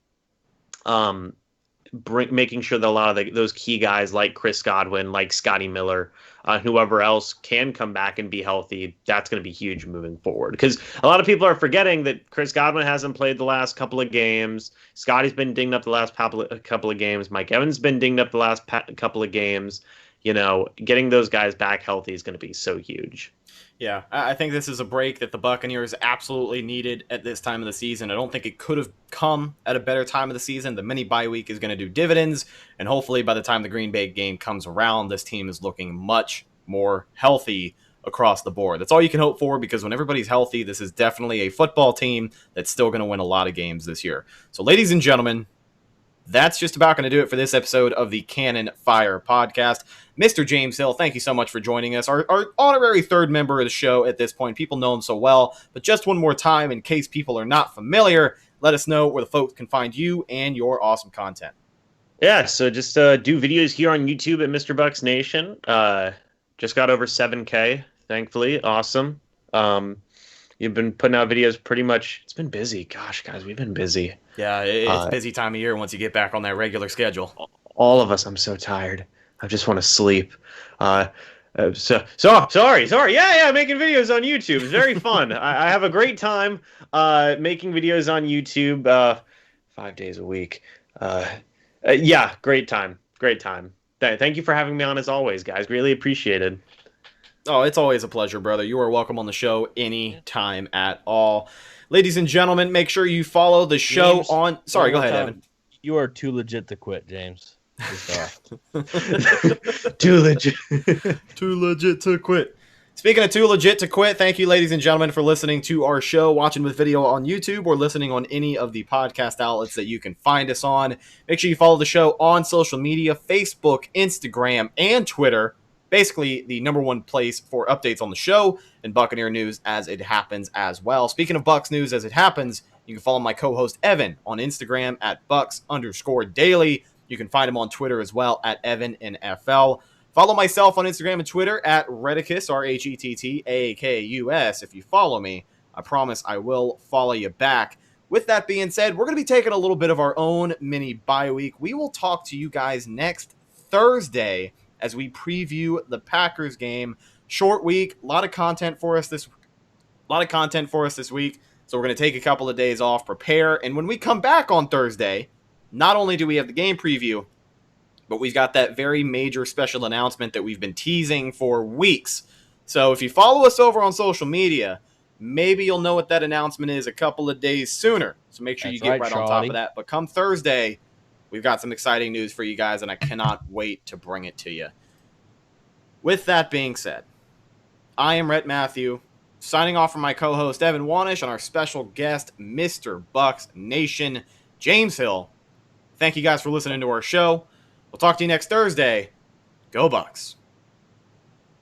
making sure that a lot of those key guys like Chris Godwin, like Scotty Miller, whoever else can come back and be healthy, that's going to be huge moving forward. Because a lot of people are forgetting that Chris Godwin hasn't played the last couple of games. Scotty's been dinged up the last couple of games. Mike Evans been dinged up the last couple of games. Getting those guys back healthy is going to be so huge. Yeah, I think this is a break that the Buccaneers absolutely needed at this time of the season. I don't think it could have come at a better time of the season. The mini bye week is going to do dividends, and hopefully by the time the Green Bay game comes around, this team is looking much more healthy across the board. That's all you can hope for, because when everybody's healthy, this is definitely a football team that's still going to win a lot of games this year. So, ladies and gentlemen, that's just about going to do it for this episode of the Cannon Fire Podcast. Mr. James Hill, thank you so much for joining us. Our honorary third member of the show at this point. People know him so well, but just one more time, in case people are not familiar, let us know where the folks can find you and your awesome content. Yeah, so just do videos here on YouTube at Mr. Bucks Nation. Just got over 7K, thankfully. Awesome. You've been putting out videos pretty much. It's been busy. Gosh, guys, we've been busy. Yeah, it's a busy time of year once you get back on that regular schedule. All of us, I'm so tired. I just want to sleep. Sorry. Yeah, making videos on YouTube. It's very fun. I have a great time making videos on YouTube 5 days a week. Yeah, great time. Thank you for having me on as always, guys. Really appreciated. Oh, it's always a pleasure, brother. You are welcome on the show any time at all. Ladies and gentlemen, make sure you follow the show James, on... Sorry, go ahead, Evan. You are too legit to quit, James. Too legit. Too legit to quit. Speaking of too legit to quit, thank you, ladies and gentlemen, for listening to our show, watching with video on YouTube, or listening on any of the podcast outlets that you can find us on. Make sure you follow the show on social media, Facebook, Instagram, and Twitter. Basically, the number one place for updates on the show and Buccaneer news as it happens as well. Speaking of Bucs news as it happens, you can follow my co-host Evan on Instagram at Bucks_daily. You can find him on Twitter as well at EvanNFL. Follow myself on Instagram and Twitter at Retticus, RHETTAAKUS. If you follow me, I promise I will follow you back. With that being said, we're going to be taking a little bit of our own mini bye week. We will talk to you guys next Thursday as we preview the Packers game. Short week, a lot of content for us this week. So we're going to take a couple of days off, prepare, and when we come back on Thursday, not only do we have the game preview, but we've got that very major special announcement that we've been teasing for weeks. So if you follow us over on social media, maybe you'll know what that announcement is a couple of days sooner. So make sure you get right on top of that. But come Thursday, we've got some exciting news for you guys, and I cannot wait to bring it to you. With that being said, I am Rhett Matthew, signing off from my co-host Evan Wanish and our special guest, Mr. Bucks Nation, James Hill. Thank you guys for listening to our show. We'll talk to you next Thursday. Go Bucks.